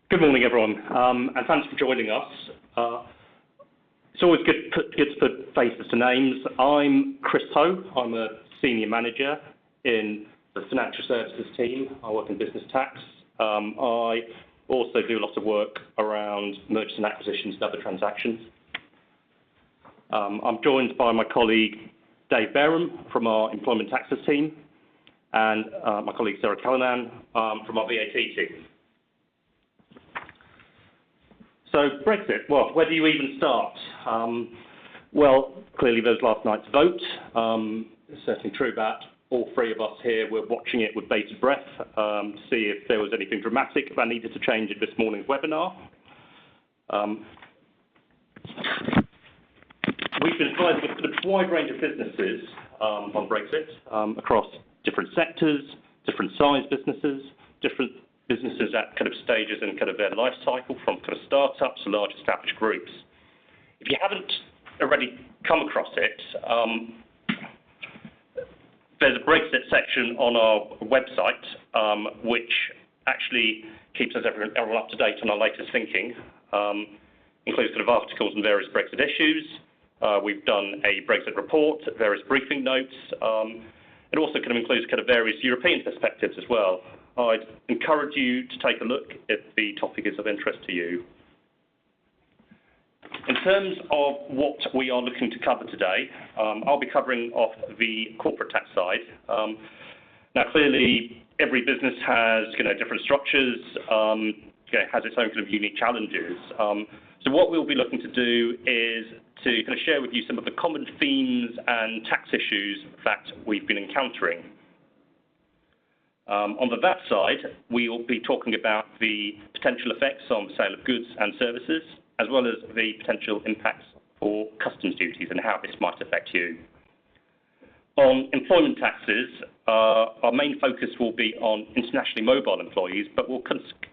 Good morning, everyone, and thanks for joining us. It's always good to put faces to names. I'm Chris Ho. I'm a senior manager in the financial services team. I work in business tax. I also do lots of work around mergers and acquisitions and other transactions. I'm joined by my colleague Dave Barham from our employment taxes team, and my colleague Sarah Callanan from our VAT team. So Brexit, well, where do you even start? Well, clearly there was last night's vote. It's certainly true that all three of us here were watching it with bated breath to see if there was anything dramatic that needed to change in this morning's webinar. We've been advising a wide range of businesses on Brexit across different sectors, different size businesses, different businesses at kind of stages in kind of their life cycle, from kind of startups to large established groups. If you haven't already come across it, there's a Brexit section on our website which actually keeps us everyone up to date on our latest thinking. Includes kind of articles on various Brexit issues. We've done a Brexit report, various briefing notes. It also kind of includes kind of various European perspectives as well. I'd encourage you to take a look if the topic is of interest to you. In terms of what we are looking to cover today, I'll be covering off the corporate tax side. Now, clearly, every business has different structures, has its own kind of unique challenges. So what we'll be looking to do is to kind of share with you some of the common themes and tax issues that we've been encountering. On the VAT side, we will be talking about the potential effects on the sale of goods and services, as well as the potential impacts for customs duties and how this might affect you. On employment taxes, our main focus will be on internationally mobile employees, but we'll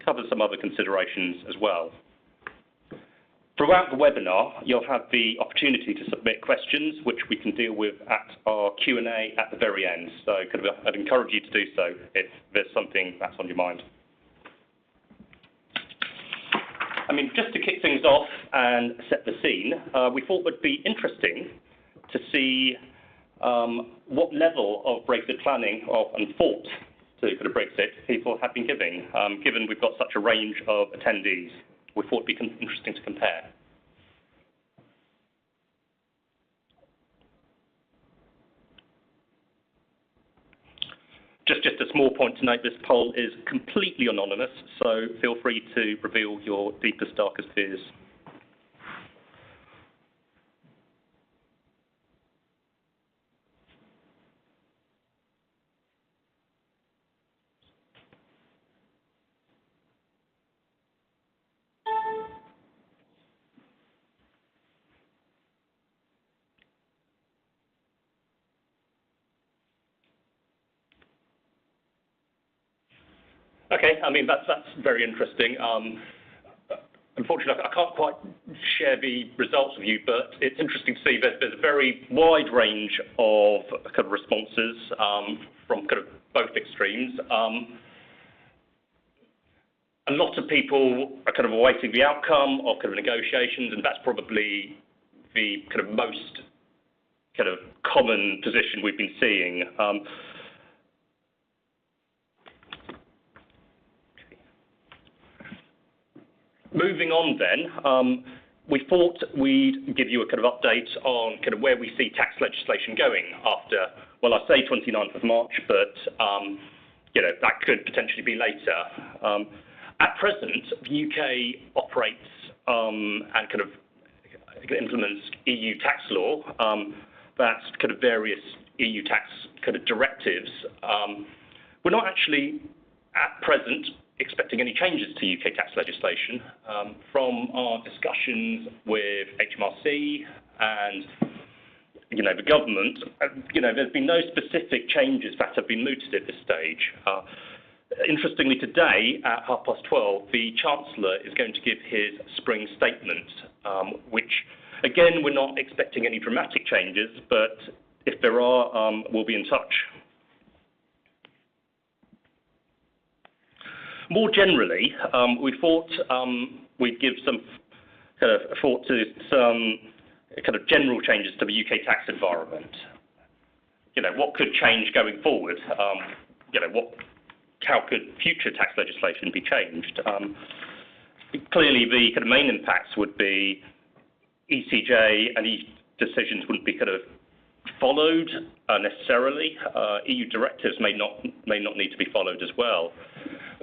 cover some other considerations as well. Throughout the webinar, you'll have the opportunity to submit questions, which we can deal with at our Q&A at the very end. So I'd encourage you to do so if there's something that's on your mind. I mean, just to kick things off and set the scene, we thought it would be interesting to see what level of Brexit planning and thought to kind of Brexit people have been giving, given we've got such a range of attendees. We thought it'd be interesting to compare. Just a small point to note, this poll is completely anonymous, so feel free to reveal your deepest, darkest fears. Okay, I mean, that's very interesting. Unfortunately, I can't quite share the results with you, but it's interesting to see that there's a very wide range of kind of responses from kind of both extremes. A lot of people are kind of awaiting the outcome of kind of negotiations, and that's probably the kind of most kind of common position we've been seeing. Moving on then, we thought we'd give you a kind of update on kind of where we see tax legislation going after, well, I say 29th of March, but that could potentially be later. At present, the UK operates and kind of implements EU tax law. That's kind of various EU tax kind of directives. We're not actually at present expecting any changes to UK tax legislation. From our discussions with HMRC and the government, there's been no specific changes that have been mooted at this stage. Interestingly, today at 12:30, the Chancellor is going to give his spring statement, which, again, we're not expecting any dramatic changes, but if there are, we'll be in touch. More generally, we thought we'd give some kind of thought to some kind of general changes to the UK tax environment. What could change going forward? How could future tax legislation be changed? Clearly, the kind of main impacts would be ECJ and decisions wouldn't be kind of followed necessarily. EU directives may not need to be followed as well.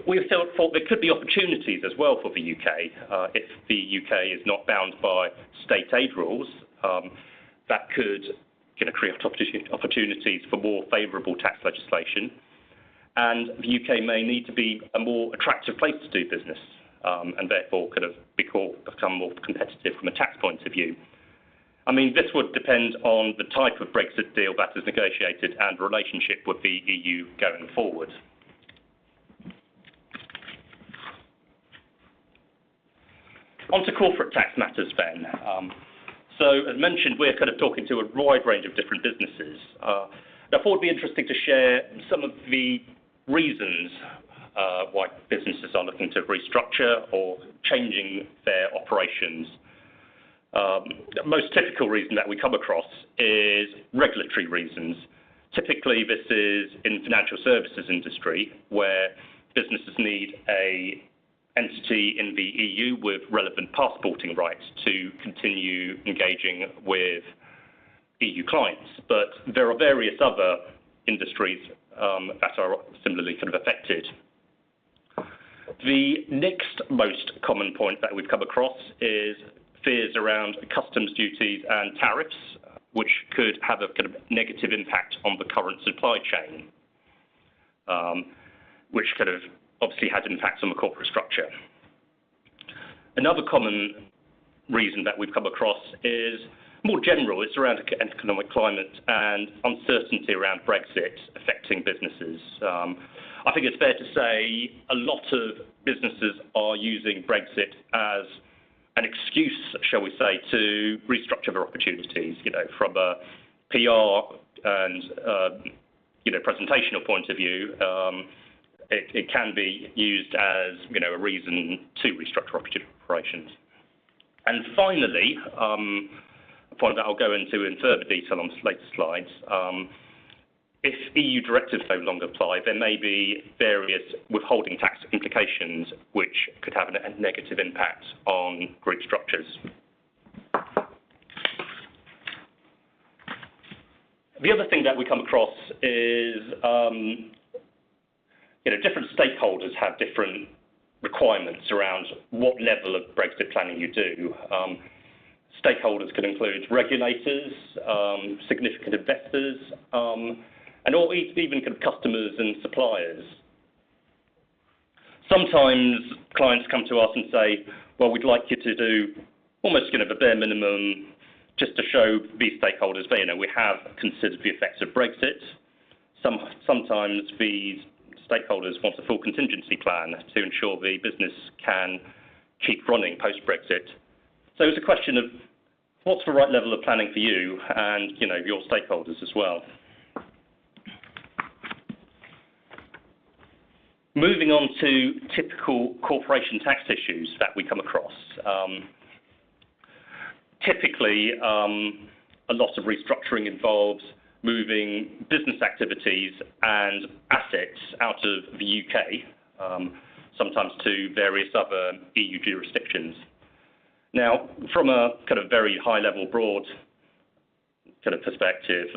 We thought there could be opportunities as well for the UK if the UK is not bound by state aid rules. That could create opportunities for more favourable tax legislation, and the UK may need to be a more attractive place to do business, and therefore kind of become more competitive from a tax point of view. I mean, this would depend on the type of Brexit deal that is negotiated and relationship with the EU going forward. On to corporate tax matters then. So, as mentioned, we're kind of talking to a wide range of different businesses. I thought it would be interesting to share some of the reasons why businesses are looking to restructure or changing their operations. The most typical reason that we come across is regulatory reasons. Typically, this is in financial services industry, where businesses need an entity in the EU with relevant passporting rights to continue engaging with EU clients. But there are various other industries that are similarly kind of affected. The next most common point that we've come across is fears around customs duties and tariffs, which could have a kind of negative impact on the current supply chain, which kind of obviously has impacts on the corporate structure. Another common reason that we've come across is more general. It's around economic climate and uncertainty around Brexit affecting businesses. I think it's fair to say a lot of businesses are using Brexit as an excuse, shall we say, to restructure their opportunities, from a PR and, presentational point of view. It can be used as, a reason to restructure operations. And finally, a point that I'll go into in further detail on later slides, if EU directives no longer apply, there may be various withholding tax implications which could have a negative impact on group structures. The other thing that we come across is, different stakeholders have different requirements around what level of Brexit planning you do. Stakeholders could include regulators, significant investors, and or even kind of customers and suppliers. Sometimes clients come to us and say, well, we'd like you to do almost the bare minimum just to show these stakeholders that we have considered the effects of Brexit. Sometimes these stakeholders want a full contingency plan to ensure the business can keep running post-Brexit. So it's a question of what's the right level of planning for you and your stakeholders as well. Moving on to typical corporation tax issues that we come across. Typically, a lot of restructuring involves moving business activities and assets out of the UK, sometimes to various other EU jurisdictions. Now, from a kind of very high-level, broad kind of perspective,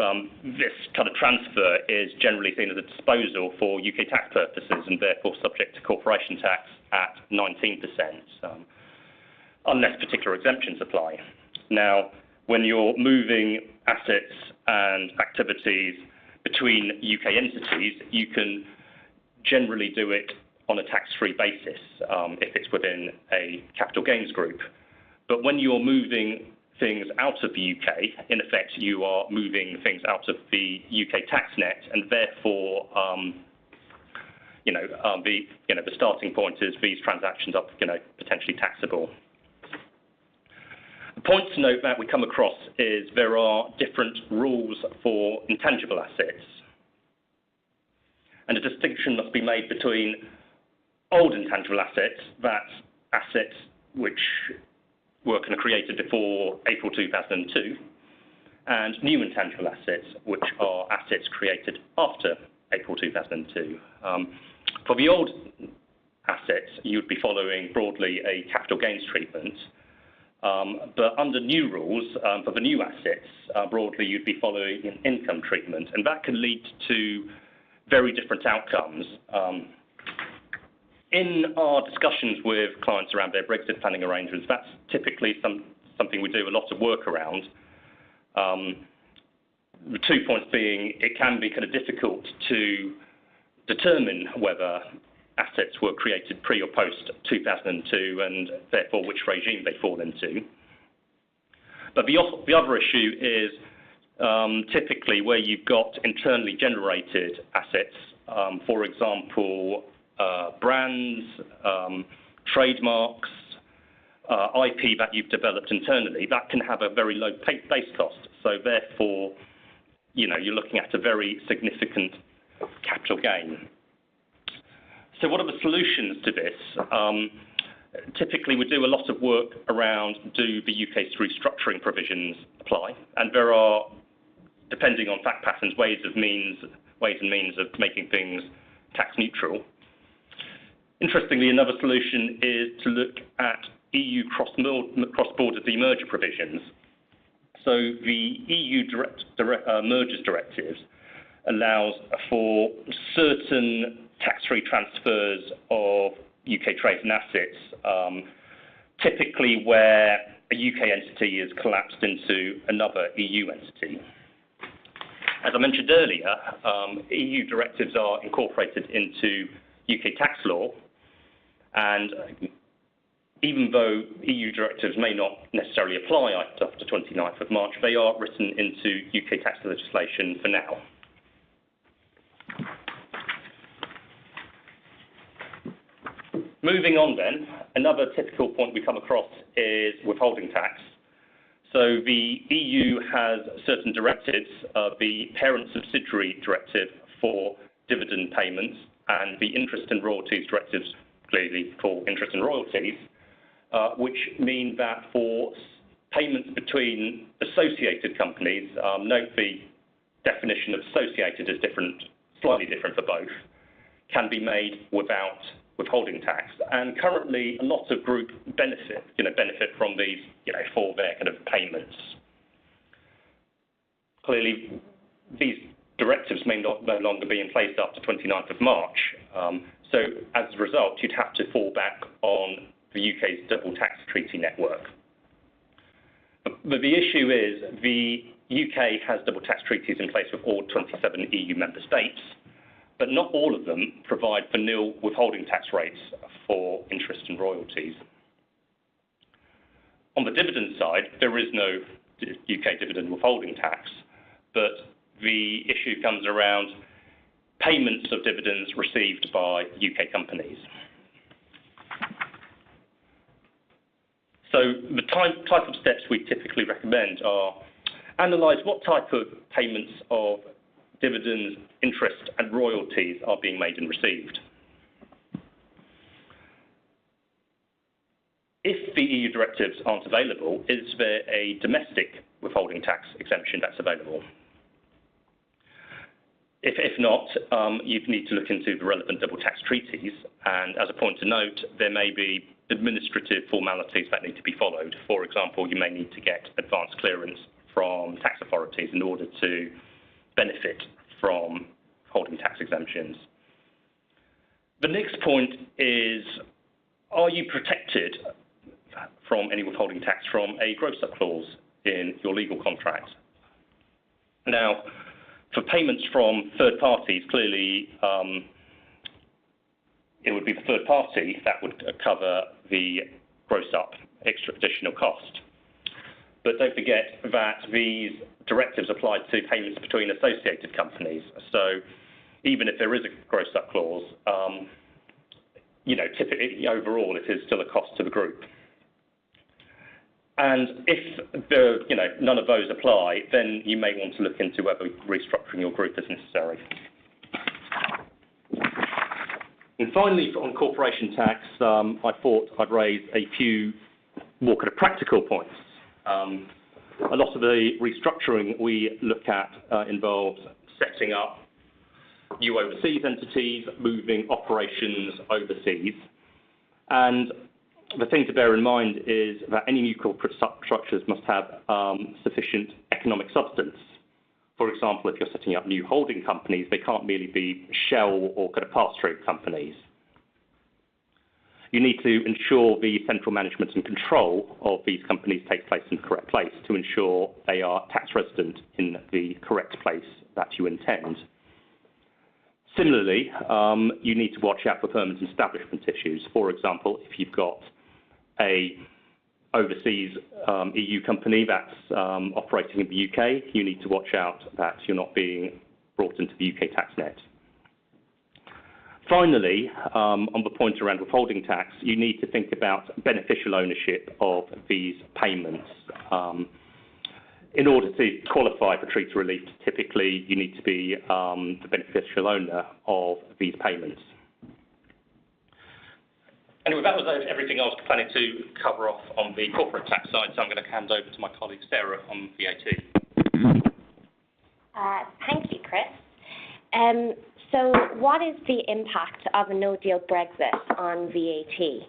this kind of transfer is generally seen as a disposal for UK tax purposes and therefore subject to corporation tax at 19%, unless particular exemptions apply. Now, when you're moving assets and activities between UK entities, you can generally do it on a tax-free basis if it's within a capital gains group. But when you're moving things out of the UK, in effect, you are moving things out of the UK tax net, and therefore, the starting point is these transactions are, potentially taxable. The point to note that we come across is there are different rules for intangible assets, and a distinction must be made between Old intangible assets, that's assets which were kind of created before April 2002, and new intangible assets, which are assets created after April 2002. For the old assets, you'd be following broadly a capital gains treatment, but under new rules, for the new assets, broadly you'd be following an income treatment, and that can lead to very different outcomes. In our discussions with clients around their Brexit planning arrangements, that's typically something we do a lot of work around. The 2 points being, it can be kind of difficult to determine whether assets were created pre or post 2002 and therefore which regime they fall into. But the other issue is typically where you've got internally generated assets, for example, brands, trademarks, IP that you've developed internally, that can have a very low base cost. So therefore, you're looking at a very significant capital gain. So what are the solutions to this? Typically, we do a lot of work around, do the UK's restructuring provisions apply? And there are, depending on fact patterns, ways and means of making things tax neutral. Interestingly, another solution is to look at EU cross-border demerger provisions. So the EU mergers directives allows for certain tax-free transfers of UK trade and assets, typically where a UK entity is collapsed into another EU entity. As I mentioned earlier, EU directives are incorporated into UK tax law, and even though EU directives may not necessarily apply after 29th of March, they are written into UK tax legislation for now. Moving on then, another typical point we come across is withholding tax. So the EU has certain directives, the parent subsidiary directive for dividend payments and the interest and royalties directives, clearly for interest and royalties, which mean that for payments between associated companies, note the definition of associated is different, slightly different for both, can be made without withholding tax. And currently, a lot of group benefit from these, for their kind of payments. Clearly, these directives may no longer be in place after 29th of March. So as a result, you'd have to fall back on the UK's double tax treaty network. But the issue is the UK has double tax treaties in place with all 27 EU member states, but not all of them provide for nil withholding tax rates for interest and royalties. On the dividend side, there is no UK dividend withholding tax, but the issue comes around payments of dividends received by UK companies. So the type of steps we typically recommend are analyse what type of payments of dividends, interest and royalties are being made and received. If the EU directives aren't available, is there a domestic withholding tax exemption that's available? If not, you need to look into the relevant double tax treaties, and as a point to note, there may be administrative formalities that need to be followed. For example, you may need to get advance clearance from tax authorities in order to benefit from holding tax exemptions. The next point is, are you protected from any withholding tax from a gross-up clause in your legal contract? Now, for payments from third parties, clearly it would be the third party that would cover the gross-up extra additional cost. But don't forget that these directives apply to payments between associated companies. So even if there is a gross-up clause, typically overall it is still a cost to the group. And if none of those apply, then you may want to look into whether restructuring your group is necessary. And finally, on corporation tax, I thought I'd raise a few more kind of practical points. A lot of the restructuring we look at involves setting up new overseas entities, moving operations overseas. And the thing to bear in mind is that any new corporate structures must have sufficient economic substance. For example, if you're setting up new holding companies, they can't merely be shell or kind of pass-through companies. You need to ensure the central management and control of these companies takes place in the correct place to ensure they are tax resident in the correct place that you intend. Similarly, you need to watch out for permanent establishment issues. For example, if you've got a overseas EU company that's operating in the UK, you need to watch out that you're not being brought into the UK tax net. Finally, on the point around withholding tax, you need to think about beneficial ownership of these payments. In order to qualify for treaty relief, typically you need to be the beneficial owner of these payments. Anyway, that was everything I was planning to cover off on the corporate tax side, so I'm going to hand over to my colleague Sarah on VAT. Thank you, Chris. So what is the impact of a no-deal Brexit on VAT?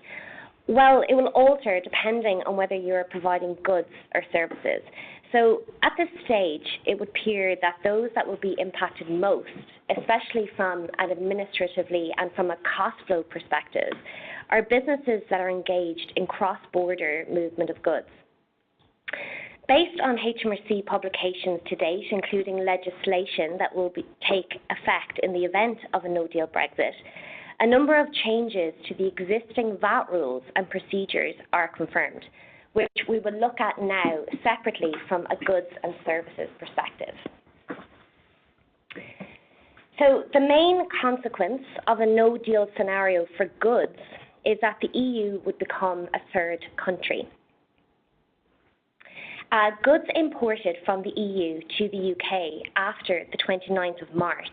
Well, it will alter depending on whether you're providing goods or services. So at this stage, it would appear that those that will be impacted most, especially from an administratively and from a cost flow perspective, are businesses that are engaged in cross-border movement of goods. Based on HMRC publications to date, including legislation that will take effect in the event of a no-deal Brexit, a number of changes to the existing VAT rules and procedures are confirmed, which we will look at now separately from a goods and services perspective. So the main consequence of a no-deal scenario for goods is that the EU would become a third country. Goods imported from the EU to the UK after the 29th of March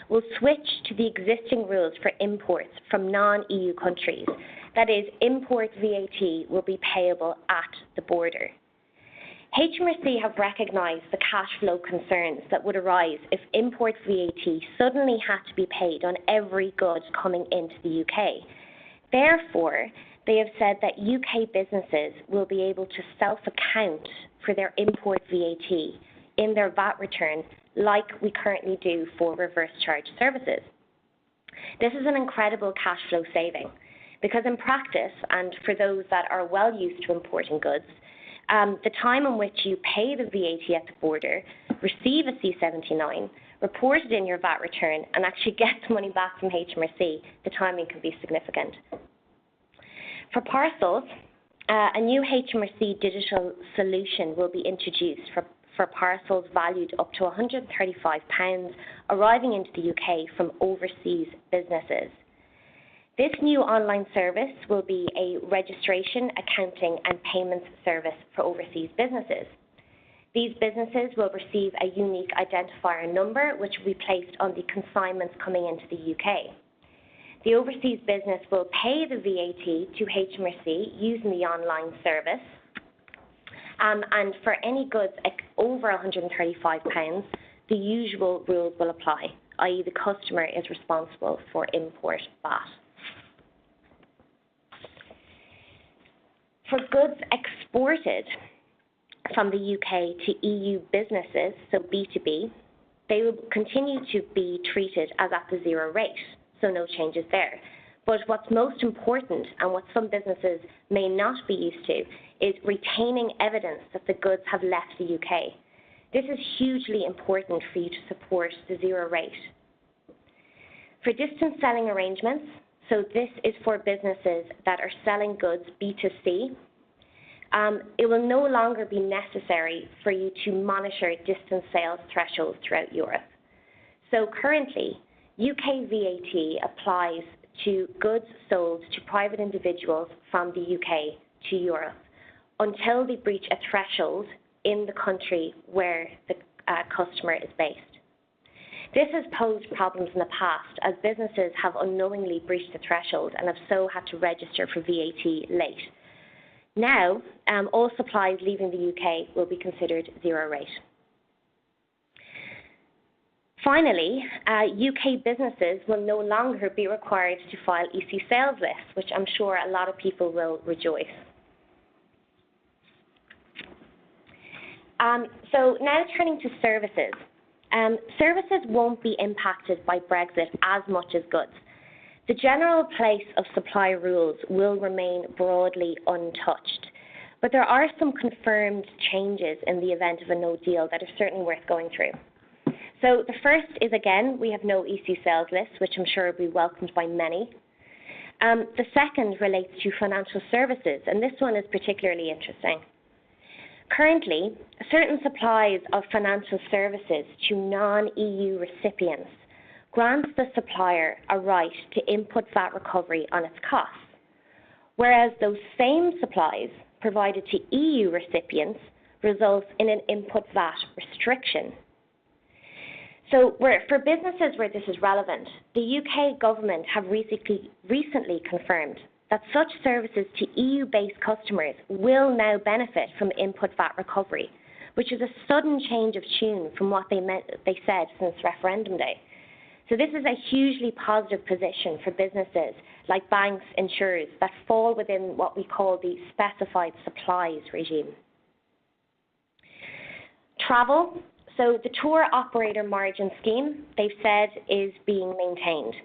will switch to the existing rules for imports from non-EU countries. That is, import VAT will be payable at the border. HMRC have recognised the cash flow concerns that would arise if import VAT suddenly had to be paid on every good coming into the UK. Therefore, they have said that UK businesses will be able to self-account for their import VAT in their VAT return like we currently do for reverse charge services. This is an incredible cash flow saving because in practice, and for those that are well used to importing goods, the time in which you pay the VAT at the border, receive a C79, report it in your VAT return, and actually get the money back from HMRC, the timing can be significant. For parcels, a new HMRC digital solution will be introduced for parcels valued up to £135 arriving into the UK from overseas businesses. This new online service will be a registration, accounting and payments service for overseas businesses. These businesses will receive a unique identifier number which will be placed on the consignments coming into the UK. The overseas business will pay the VAT to HMRC using the online service, and for any goods over £135, the usual rules will apply, i.e. the customer is responsible for import VAT. For goods exported from the UK to EU businesses, so B2B, they will continue to be treated as at the zero rate, so no changes there. But what's most important, and what some businesses may not be used to, is retaining evidence that the goods have left the UK. This is hugely important for you to support the zero rate. For distance selling arrangements, so this is for businesses that are selling goods B2C, it will no longer be necessary for you to monitor distance sales thresholds throughout Europe. So currently, UK VAT applies to goods sold to private individuals from the UK to Europe until they breach a threshold in the country where the customer is based. This has posed problems in the past as businesses have unknowingly breached the threshold and have so had to register for VAT late. Now, all supplies leaving the UK will be considered zero rate. Finally, UK businesses will no longer be required to file EC sales lists, which I'm sure a lot of people will rejoice. So now turning to services. Services won't be impacted by Brexit as much as goods. The general place of supply rules will remain broadly untouched, but there are some confirmed changes in the event of a no deal that are certainly worth going through. So the first is, again, we have no EC sales list, which I'm sure will be welcomed by many. The second relates to financial services, and this one is particularly interesting. Currently, certain supplies of financial services to non-EU recipients grants the supplier a right to input VAT recovery on its costs, whereas those same supplies provided to EU recipients results in an input VAT restriction. So for businesses where this is relevant, the UK government have recently confirmed that such services to EU-based customers will now benefit from input VAT recovery, which is a sudden change of tune from what they said since referendum day. So this is a hugely positive position for businesses like banks, insurers that fall within what we call the specified supplies regime. Travel. So the tour operator margin scheme, they've said, is being maintained.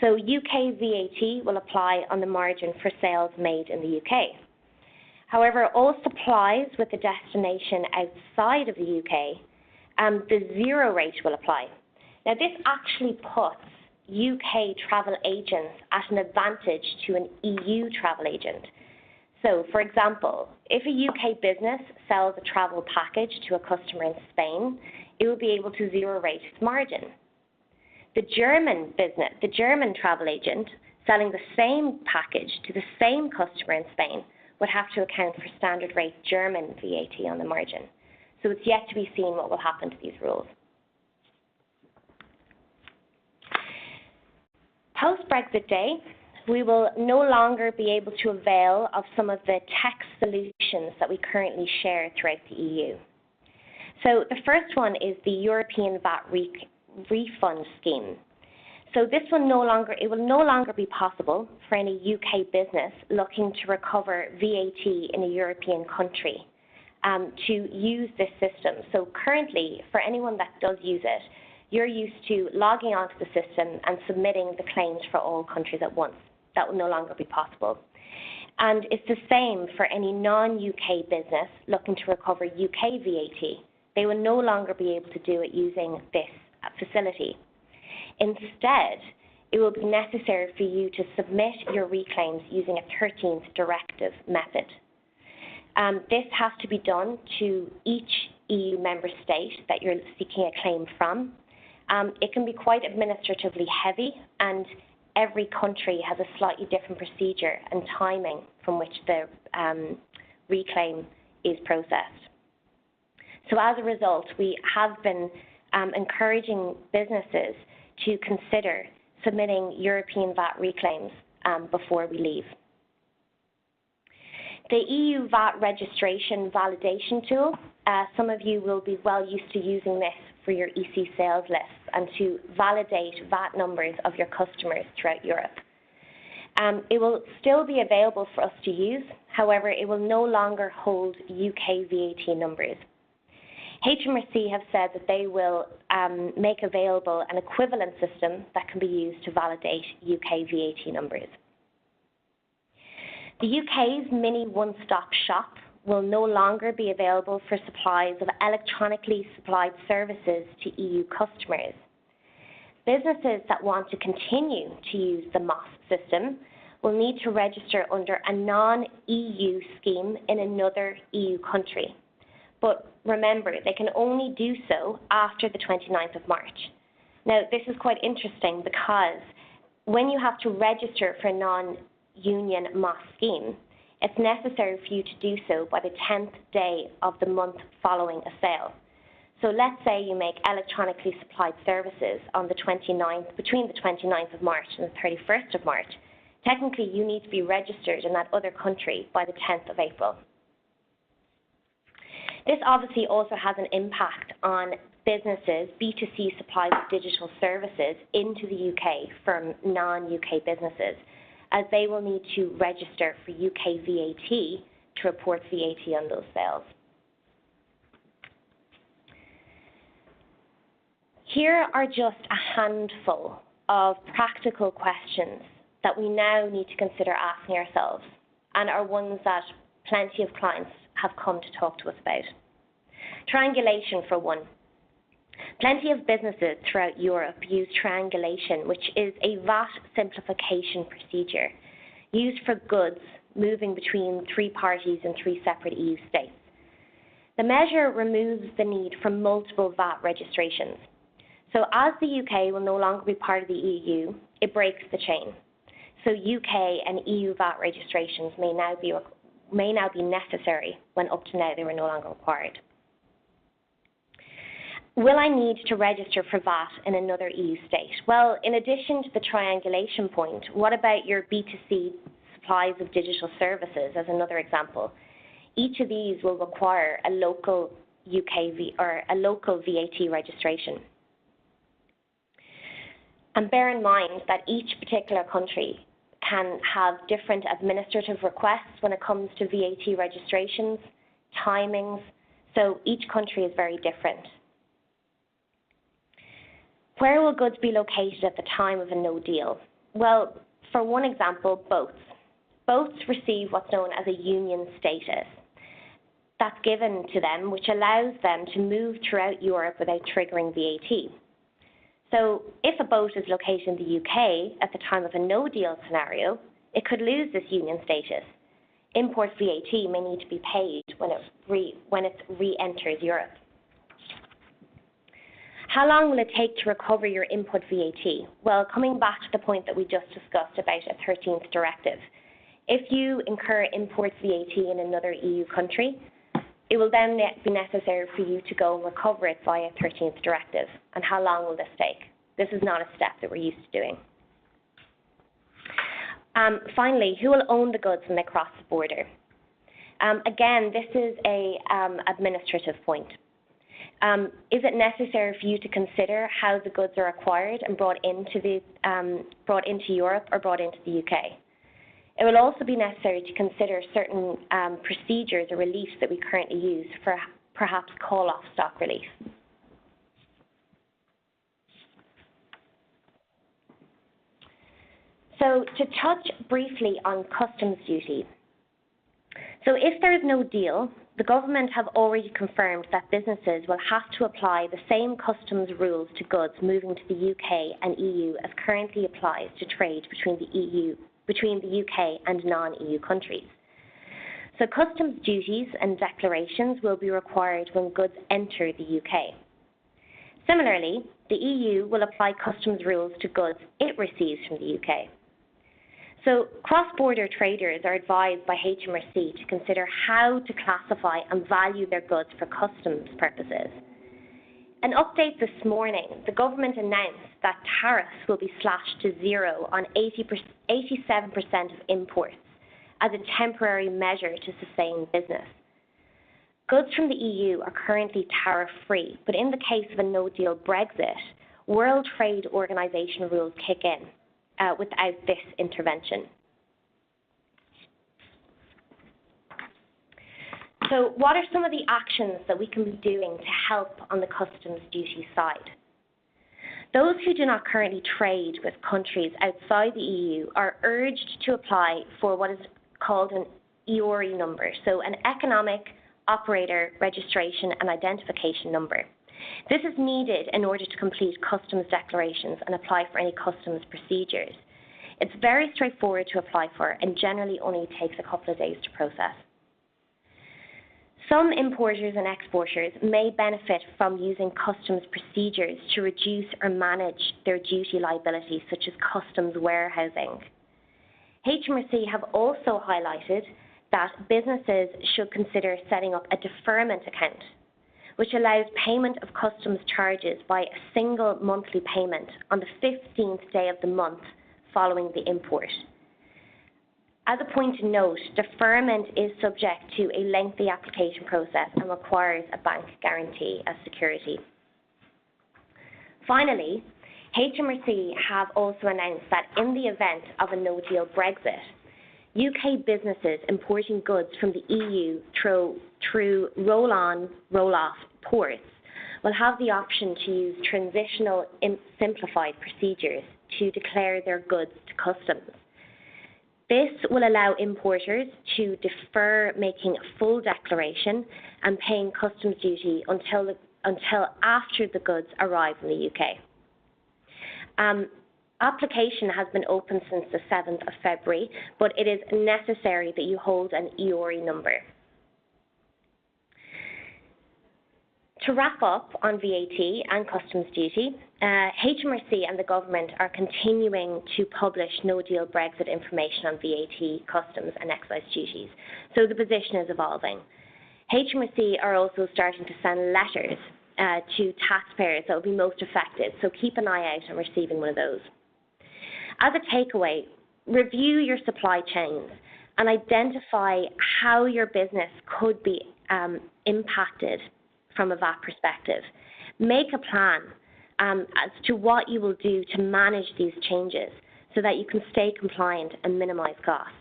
So UK VAT will apply on the margin for sales made in the UK. However, all supplies with a destination outside of the UK, the zero rate will apply. Now, this actually puts UK travel agents at an advantage to an EU travel agent. So, for example, if a UK business sells a travel package to a customer in Spain, it will be able to zero rate its margin. The German travel agent selling the same package to the same customer in Spain would have to account for standard rate German VAT on the margin. So it's yet to be seen what will happen to these rules. Post-Brexit day, we will no longer be able to avail of some of the tech solutions that we currently share throughout the EU. So the first one is the European VAT refund scheme. So this will no longer be possible for any UK business looking to recover VAT in a European country to use this system. So currently, for anyone that does use it, you're used to logging onto the system and submitting the claims for all countries at once. That will no longer be possible. And it's the same for any non-UK business looking to recover UK VAT. They will no longer be able to do it using this facility. Instead, it will be necessary for you to submit your reclaims using a 13th directive method. This has to be done to each EU member state that you're seeking a claim from. It can be quite administratively heavy, and every country has a slightly different procedure and timing from which the reclaim is processed. So as a result, we have been encouraging businesses to consider submitting European VAT reclaims before we leave. The EU VAT registration validation tool, some of you will be well used to using this for your EC sales lists and to validate VAT numbers of your customers throughout Europe. It will still be available for us to use, however, it will no longer hold UK VAT numbers. HMRC have said that they will make available an equivalent system that can be used to validate UK VAT numbers. The UK's mini one-stop shop will no longer be available for supplies of electronically supplied services to EU customers. Businesses that want to continue to use the MOS system will need to register under a non-EU scheme in another EU country. But remember, they can only do so after the 29th of March. Now, this is quite interesting because when you have to register for a non-union MOS scheme, it's necessary for you to do so by the 10th day of the month following a sale. So let's say you make electronically supplied services on the 29th, between the 29th of March and the 31st of March. Technically, you need to be registered in that other country by the 10th of April. This obviously also has an impact on businesses, B2C supplies of digital services into the UK from non-UK businesses, as they will need to register for UK VAT to report VAT on those sales. Here are just a handful of practical questions that we now need to consider asking ourselves, and are ones that plenty of clients have come to talk to us about. Triangulation for one. Plenty of businesses throughout Europe use triangulation, which is a VAT simplification procedure used for goods moving between three parties in three separate EU states. The measure removes the need for multiple VAT registrations. So as the UK will no longer be part of the EU, it breaks the chain. So UK and EU VAT registrations may now be necessary when up to now they were no longer required. Will I need to register for VAT in another EU state? Well, in addition to the triangulation point, what about your B2C supplies of digital services as another example? Each of these will require a local VAT registration. And bear in mind that each particular country can have different administrative requests when it comes to VAT registrations, timings, so each country is very different. Where will goods be located at the time of a no deal? Well, for one example, boats. Boats receive what's known as a union status. That's given to them, which allows them to move throughout Europe without triggering VAT. So if a boat is located in the UK at the time of a no-deal scenario, it could lose this union status. Import VAT may need to be paid when it re-enters Europe. How long will it take to recover your input VAT? Well, coming back to the point that we just discussed about a 13th directive, if you incur import VAT in another EU country, it will then be necessary for you to go and recover it via 13th directive. And how long will this take? This is not a step that we're used to doing. Finally, who will own the goods when they cross the border? Again, this is an administrative point. Is it necessary for you to consider how the goods are acquired and brought into Europe or brought into the UK? It will also be necessary to consider certain procedures or reliefs that we currently use for perhaps call-off stock relief. So to touch briefly on customs duty. So if there is no deal, the government have already confirmed that businesses will have to apply the same customs rules to goods moving to the UK and EU as currently applies to trade between the UK and non-EU countries. So customs duties and declarations will be required when goods enter the UK. Similarly, the EU will apply customs rules to goods it receives from the UK. So cross-border traders are advised by HMRC to consider how to classify and value their goods for customs purposes. An update this morning, the government announced that tariffs will be slashed to zero on 87% of imports as a temporary measure to sustain business. Goods from the EU are currently tariff-free, but in the case of a no-deal Brexit, World Trade Organization rules kick in without this intervention. So what are some of the actions that we can be doing to help on the customs duty side? Those who do not currently trade with countries outside the EU are urged to apply for what is called an EORI number, so an Economic Operator Registration and Identification Number. This is needed in order to complete customs declarations and apply for any customs procedures. It's very straightforward to apply for and generally only takes a couple of days to process. Some importers and exporters may benefit from using customs procedures to reduce or manage their duty liability, such as customs warehousing. HMRC have also highlighted that businesses should consider setting up a deferment account, which allows payment of customs charges by a single monthly payment on the 15th day of the month following the import. As a point to note, deferment is subject to a lengthy application process and requires a bank guarantee as security. Finally, HMRC have also announced that in the event of a no-deal Brexit, UK businesses importing goods from the EU through roll-on, roll-off ports will have the option to use transitional simplified procedures to declare their goods to customs. This will allow importers to defer making a full declaration and paying customs duty until after the goods arrive in the UK. Application has been open since the 7th of February, but it is necessary that you hold an EORI number. To wrap up on VAT and customs duty, HMRC and the government are continuing to publish no-deal Brexit information on VAT, customs and excise duties, so the position is evolving. HMRC are also starting to send letters to taxpayers that will be most affected, so keep an eye out on receiving one of those. As a takeaway, review your supply chains and identify how your business could be impacted from a VAT perspective. Make a plan as to what you will do to manage these changes so that you can stay compliant and minimise costs.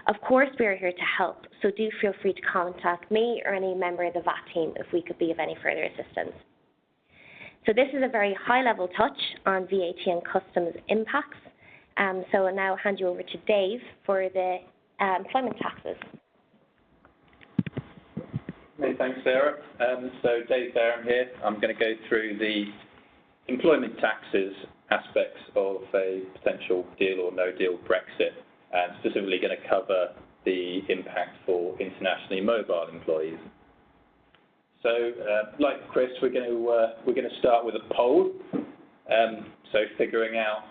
Of course, we are here to help, so do feel free to contact me or any member of the VAT team if we could be of any further assistance. So this is a very high-level touch on VAT and customs impacts. So I'll now hand you over to Dave for the employment taxes. Many thanks, Sarah. So Dave Barham here. I'm going to go through the employment taxes aspects of a potential deal or no deal Brexit, and specifically going to cover the impact for internationally mobile employees. So, like Chris, we're going to start with a poll. So figuring out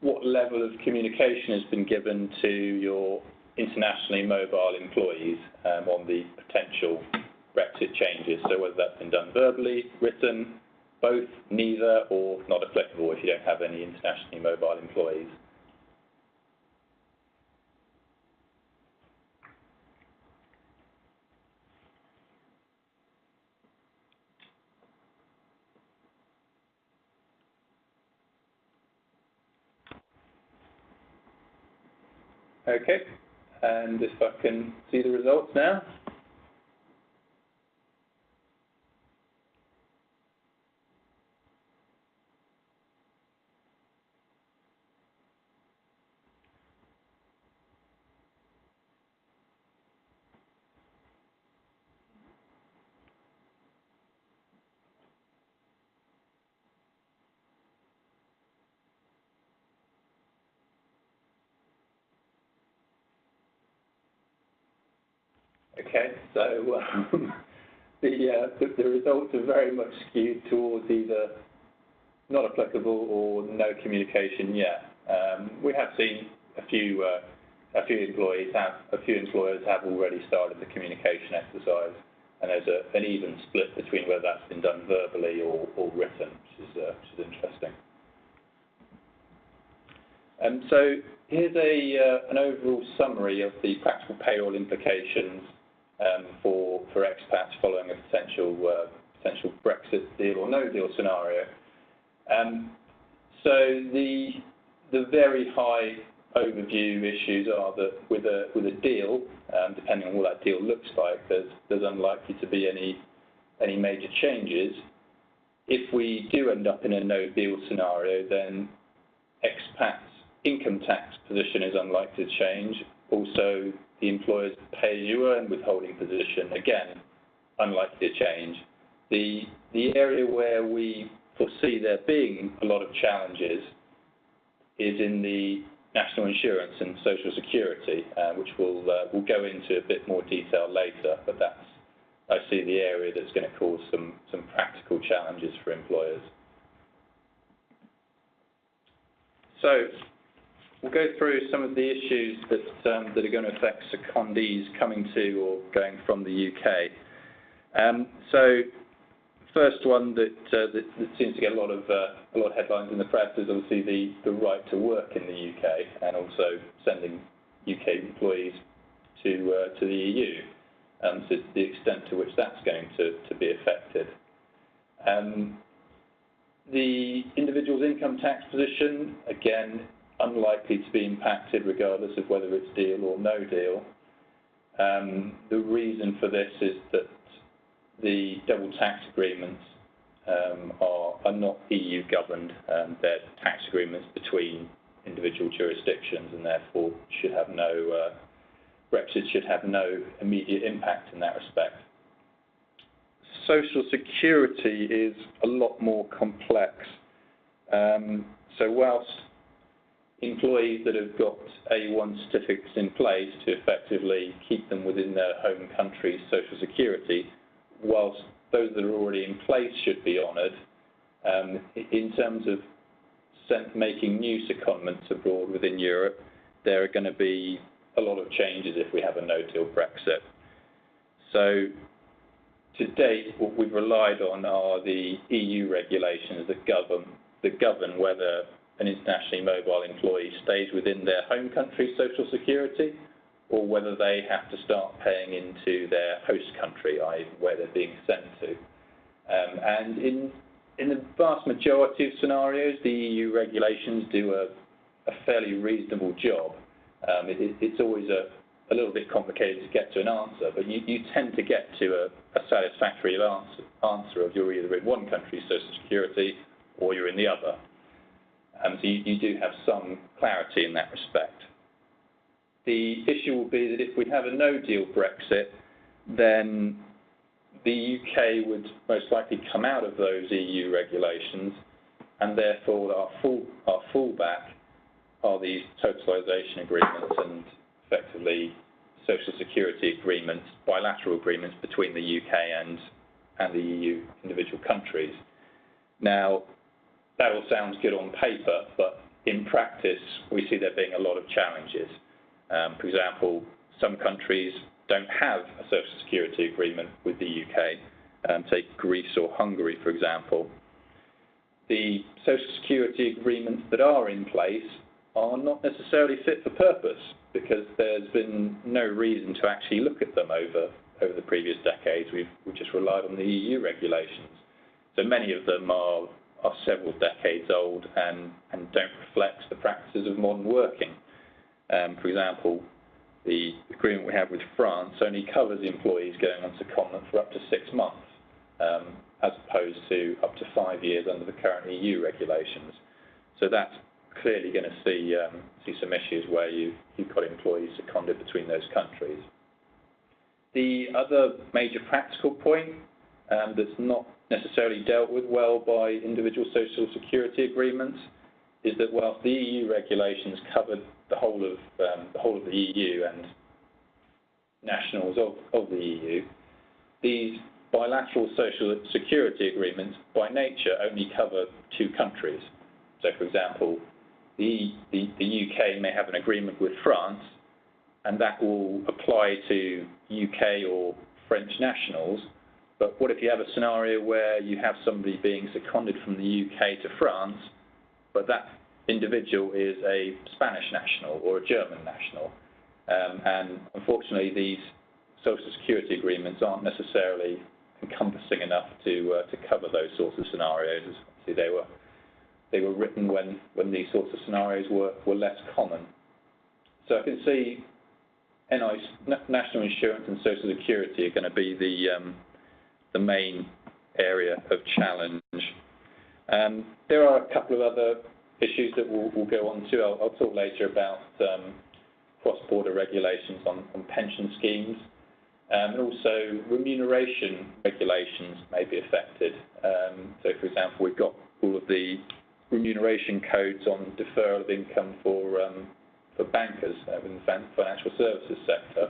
what level of communication has been given to your internationally mobile employees on the potential Brexit changes. So whether that's been done verbally, written, both, neither, or not applicable if you don't have any internationally mobile employees. Okay, and if I can see the results now. Okay, so the results are very much skewed towards either not applicable or no communication yet. We have seen a few employers have already started the communication exercise, and there's an even split between whether that's been done verbally or written, which is interesting. So here's an overall summary of the practical payroll implications for expats following a potential Brexit deal or no deal scenario. So the very high overview issues are that with a deal, depending on what that deal looks like, there's unlikely to be any major changes. If we do end up in a no deal scenario, then expats' income tax position is unlikely to change. Also, the employer's pay-as-you-earn withholding position, again, unlikely to change. The area where we foresee there being a lot of challenges is in the national insurance and social security, which we'll go into a bit more detail later, but that's, I see, the area that's going to cause some practical challenges for employers. So we'll go through some of the issues that are going to affect secondees coming to or going from the UK. So first one that seems to get a lot of headlines in the press is obviously the right to work in the UK, and also sending UK employees to the EU, to the extent to which that's going to be affected. The individual's income tax position, again, unlikely to be impacted regardless of whether it's deal or no deal. The reason for this is that the double tax agreements are not EU governed. They're tax agreements between individual jurisdictions, and therefore Brexit should have no immediate impact in that respect. Social security is a lot more complex. So whilst employees that have got A1 certificates in place to effectively keep them within their home country's social security, whilst those that are already in place should be honoured, in terms of making new secondments abroad within Europe, there are going to be a lot of changes if we have a no-deal Brexit. So to date, what we've relied on are the EU regulations that govern whether an internationally mobile employee stays within their home country's social security, or whether they have to start paying into their host country, i.e. where they're being sent to. And in the vast majority of scenarios, the EU regulations do a fairly reasonable job. It's always a little bit complicated to get to an answer, but you tend to get to a satisfactory answer of you're either in one country's social security or you're in the other. So you do have some clarity in that respect. The issue will be that if we have a no-deal Brexit, then the UK would most likely come out of those EU regulations, and therefore our fallback are these totalisation agreements and effectively social security agreements, bilateral agreements between the UK and the EU individual countries. Now, that all sounds good on paper, but in practice, we see there being a lot of challenges. For example, some countries don't have a social security agreement with the UK. Take Greece or Hungary, for example. The social security agreements that are in place are not necessarily fit for purpose, because there's been no reason to actually look at them over the previous decades. We've just relied on the EU regulations. So many of them are several decades old and don't reflect the practices of modern working. For example, the agreement we have with France only covers employees going on secondment for up to 6 months, as opposed to up to 5 years under the current EU regulations. So that's clearly going to see some issues where you've got employees seconded between those countries. The other major practical point that's not necessarily dealt with well by individual social security agreements is that whilst the EU regulations covered the whole of the EU and nationals of the EU, these bilateral social security agreements by nature only cover 2 countries. So, for example, the UK may have an agreement with France, and that will apply to UK or French nationals. But what if you have a scenario where you have somebody being seconded from the UK to France, but that individual is a Spanish national or a German national? And unfortunately, these social security agreements aren't necessarily encompassing enough to cover those sorts of scenarios. See, they were written when these sorts of scenarios were less common. So I can see national insurance and social security are going to be the main area of challenge. There are a couple of other issues that we'll go on to. I'll talk later about cross-border regulations on pension schemes, and also remuneration regulations may be affected. So, for example, we've got all of the remuneration codes on deferral of income for bankers in the financial services sector.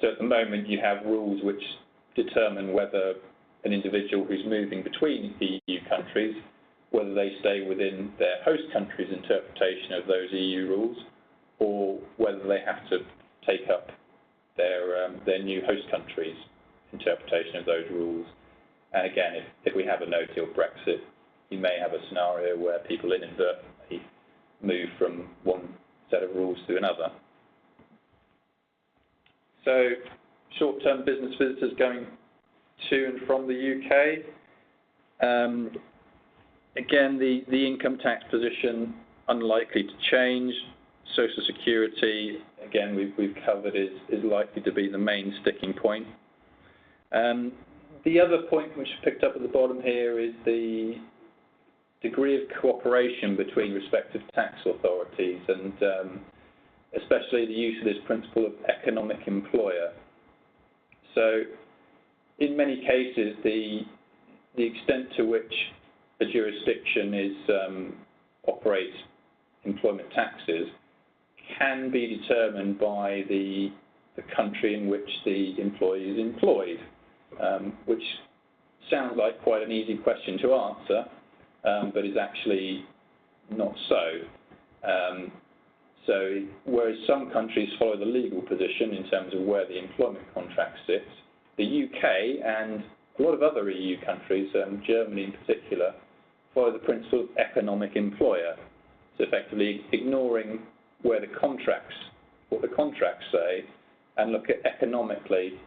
So at the moment you have rules which determine whether an individual who's moving between EU countries, whether they stay within their host country's interpretation of those EU rules, or whether they have to take up their new host country's interpretation of those rules. And again, if we have a no-deal Brexit, you may have a scenario where people inadvertently move from one set of rules to another. So, short-term business visitors going to and from the UK. Again, the income tax position unlikely to change. Social Security, again, we've covered, is likely to be the main sticking point. The other point which I picked up at the bottom here is the degree of cooperation between respective tax authorities, and especially the use of this principle of economic employer. So, in many cases, the extent to which a jurisdiction operates employment taxes can be determined by the country in which the employee is employed, which sounds like quite an easy question to answer, but is actually not so. So, whereas some countries follow the legal position in terms of where the employment contract sits, the UK and a lot of other EU countries, Germany in particular, follow the principle of economic employer. So effectively ignoring what the contracts say, and look at economically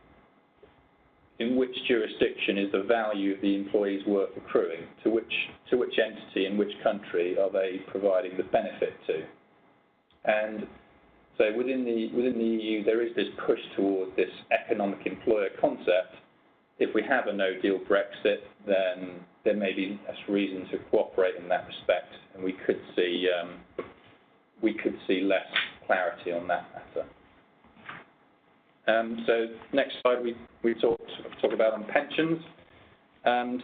in which jurisdiction is the value of the employee's work accruing, to which entity in which country are they providing the benefit to. And so within the EU there is this push towards this economic employer concept. If we have a no-deal Brexit, then there may be less reason to cooperate in that respect, and we could see less clarity on that matter. So next slide, we talk about on pensions.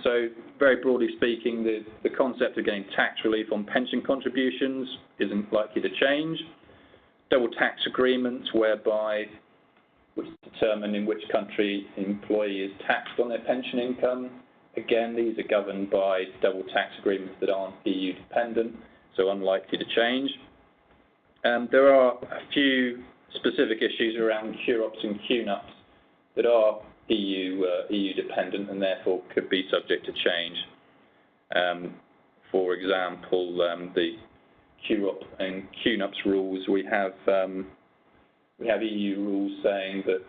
So very broadly speaking, the concept of getting tax relief on pension contributions isn't likely to change. Double tax agreements which determine in which country the employee is taxed on their pension income. Again, these are governed by double tax agreements that aren't EU dependent, so unlikely to change. There are a few specific issues around cure-ops and QNUPs that are EU dependent and therefore could be subject to change. For example, the cure-op and QNUPs rules, we have EU rules saying that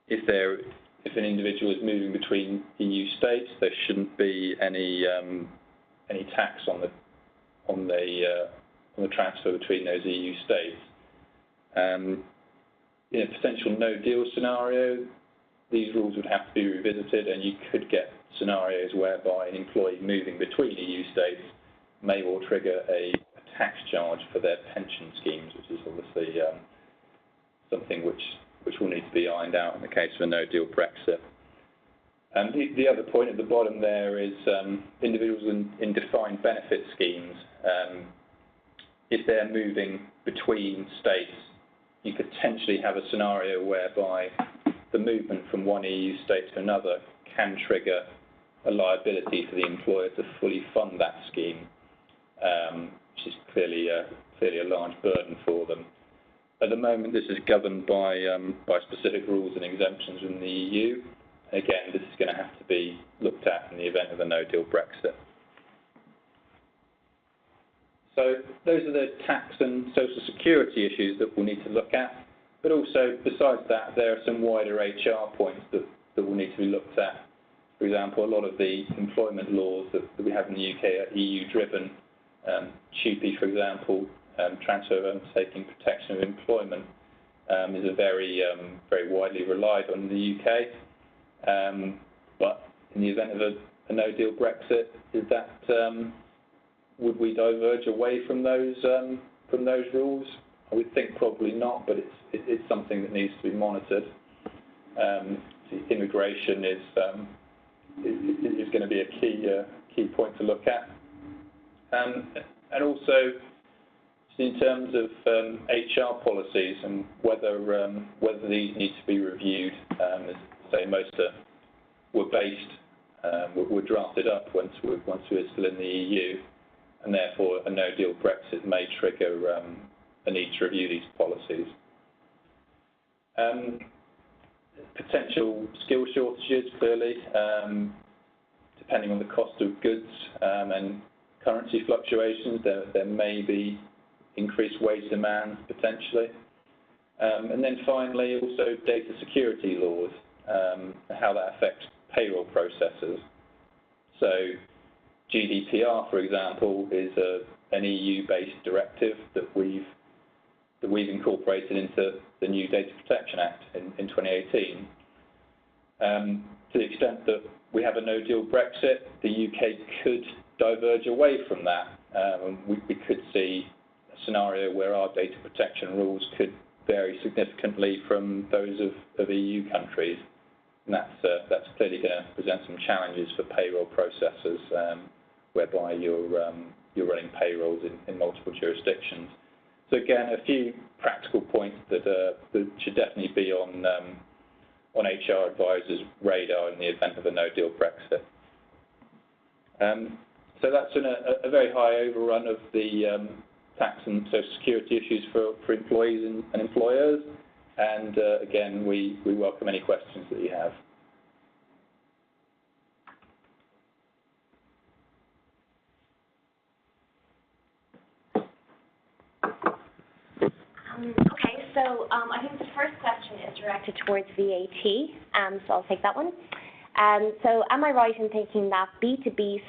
if an individual is moving between EU states, there shouldn't be any tax on the transfer between those EU states. In a potential no-deal scenario, these rules would have to be revisited, and you could get scenarios whereby an employee moving between EU states may well trigger a tax charge for their pension schemes, which is obviously something which will need to be ironed out in the case of a no-deal Brexit. And the other point at the bottom there is individuals in defined benefit schemes. If they're moving between states, you could potentially have a scenario whereby the movement from one EU state to another can trigger a liability for the employer to fully fund that scheme, which is clearly a large burden for them. At the moment, this is governed by specific rules and exemptions in the EU. Again, this is going to have to be looked at in the event of a no-deal Brexit. So those are the tax and social security issues that we'll need to look at. But also, besides that, there are some wider HR points that will need to be looked at. For example, a lot of the employment laws that we have in the UK are EU-driven. TUPE, for example, Transfer of Undertaking Protection of Employment, is a very widely relied on in the UK. But in the event of a no-deal Brexit, would we diverge away from those rules? I would think probably not, but it's something that needs to be monitored. Immigration is going to be a key point to look at, and also in terms of HR policies and whether these need to be reviewed. As I say, most were drafted up once we're still in the EU, and therefore a no-deal Brexit may trigger a need to review these policies. potential skill shortages, clearly, depending on the cost of goods and currency fluctuations. There may be increased wage demands potentially. And then finally, also data security laws, how that affects payroll processes. So GDPR, for example, is an EU-based directive that we've incorporated into the new Data Protection Act in 2018. To the extent that we have a no-deal Brexit, the UK could diverge away from that. We could see a scenario where our data protection rules could vary significantly from those of EU countries. And that's clearly going to present some challenges for payroll processors, whereby you're running payrolls in multiple jurisdictions. So again, a few practical points that should definitely be on HR advisors' radar in the event of a no-deal Brexit. So that's a very high overrun of the tax and social security issues for employees and employers. And again, we welcome any questions that you have. Okay, so I think the first question is directed towards VAT, so I'll take that one. So am I right in thinking that B2B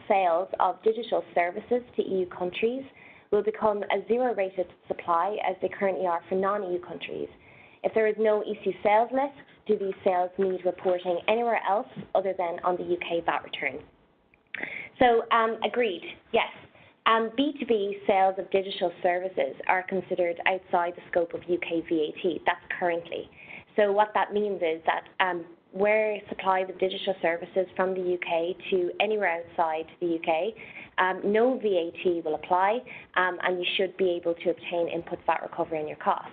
sales of digital services to EU countries will become a zero-rated supply as they currently are for non-EU countries? If there is no EC sales list, do these sales need reporting anywhere else other than on the UK VAT return? So agreed, yes. B2B sales of digital services are considered outside the scope of UK VAT, that's currently. So what that means is that where supplies of digital services from the UK to anywhere outside the UK, no VAT will apply, and you should be able to obtain input VAT recovery on your costs.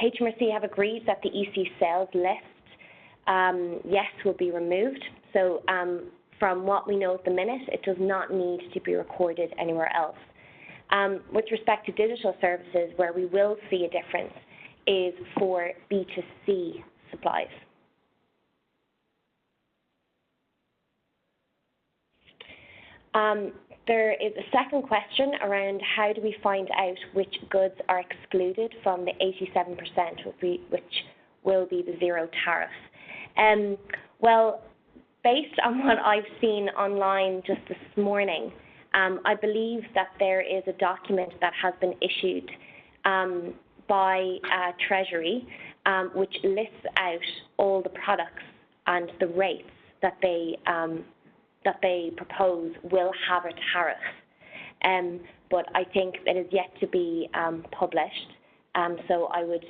HMRC have agreed that the EC sales list, yes, will be removed. So from what we know at the minute, it does not need to be recorded anywhere else. With respect to digital services, where we will see a difference is for B2C supplies. There is a second question around how do we find out which goods are excluded from the 87%, which will be the zero tariff. Well, based on what I've seen online just this morning, I believe that there is a document that has been issued by Treasury, which lists out all the products and the rates that they propose will have a tariff. But I think it is yet to be published. So I would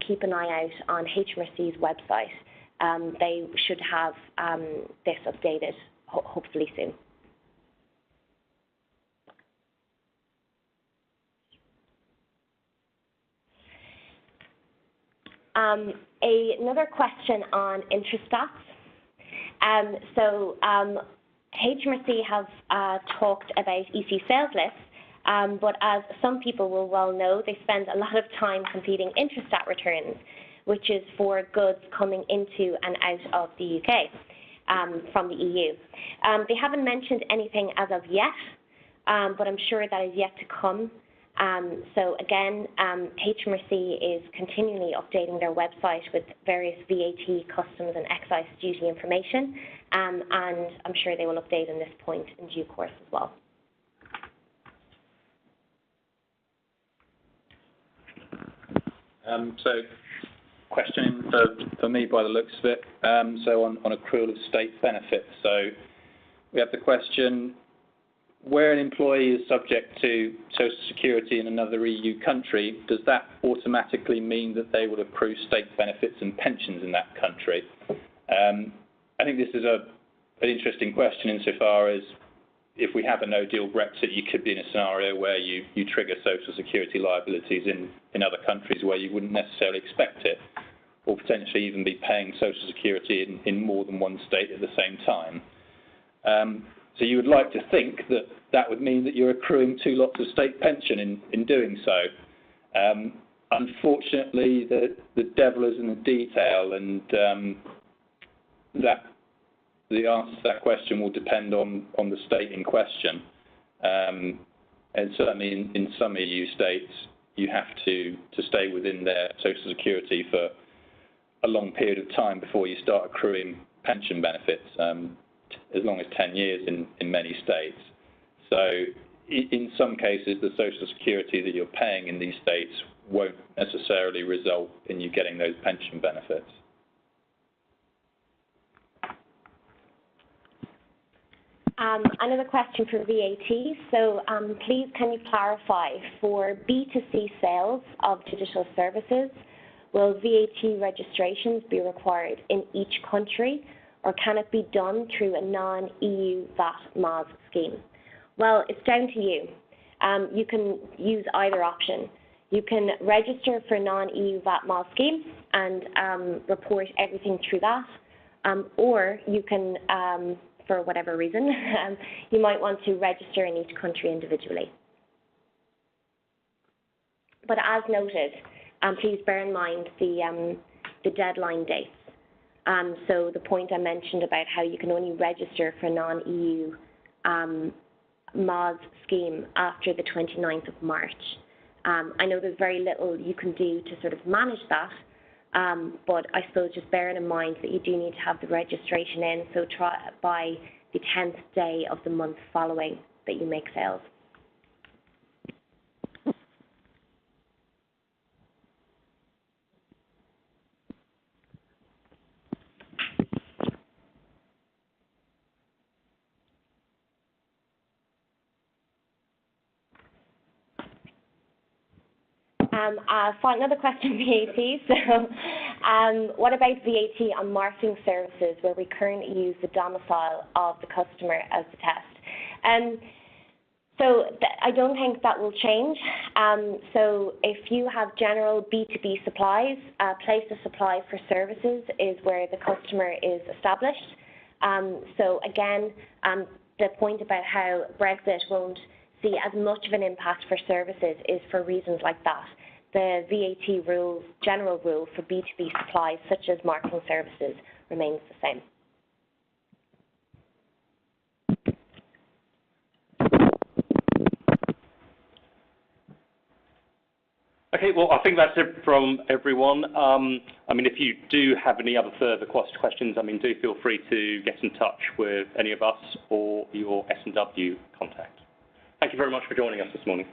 keep an eye out on HMRC's website. They should have this updated hopefully soon. Another question on Intrastats. So HMRC have talked about EC sales lists, but as some people will well know, they spend a lot of time completing Intrastat returns, which is for goods coming into and out of the UK from the EU. They haven't mentioned anything as of yet, but I'm sure that is yet to come. So again, HMRC is continually updating their website with various VAT, customs and excise duty information, and I'm sure they will update on this point in due course as well. So, question for me by the looks of it. So on accrual of state benefits. So we have the question, where an employee is subject to social security in another EU country, does that automatically mean that they will accrue state benefits and pensions in that country? I think this is an interesting question insofar as if we have a no-deal Brexit, you could be in a scenario where you trigger social security liabilities in other countries where you wouldn't necessarily expect it, or potentially even be paying social security in more than one state at the same time. So you would like to think that that would mean that you're accruing two lots of state pension in doing so. Unfortunately, the devil is in the detail, and that the answer to that question will depend on the state in question. And certainly in some EU states, you have to stay within their social security for a long period of time before you start accruing pension benefits, as long as 10 years in many states. So in some cases, the social security that you're paying in these states won't necessarily result in you getting those pension benefits. Another question for VAT. So please can you clarify, for B2C sales of digital services, will VAT registrations be required in each country, or can it be done through a non-EU VAT MAS scheme? Well, it's down to you. You can use either option. You can register for a non-EU VAT MAS scheme and report everything through that, or you can, for whatever reason, you might want to register in each country individually. But as noted, please bear in mind the deadline dates. So the point I mentioned about how you can only register for a non-EU MAS scheme after the 29th of March. I know there's very little you can do to sort of manage that, but I suppose just bearing in mind that you do need to have the registration in, so try by the 10th day of the month following that you make sales. Another question, VAT. So, what about VAT on marketing services where we currently use the domicile of the customer as the test? So I don't think that will change. So if you have general B2B supplies, place of supply for services is where the customer is established. So again, the point about how Brexit won't see as much of an impact for services is for reasons like that. The VAT rules, general rule for B2B supplies such as marketing services remains the same. Okay, well, I think that's it from everyone. I mean, if you do have any other further questions, I mean, do feel free to get in touch with any of us or your S&W contact. Thank you very much for joining us this morning.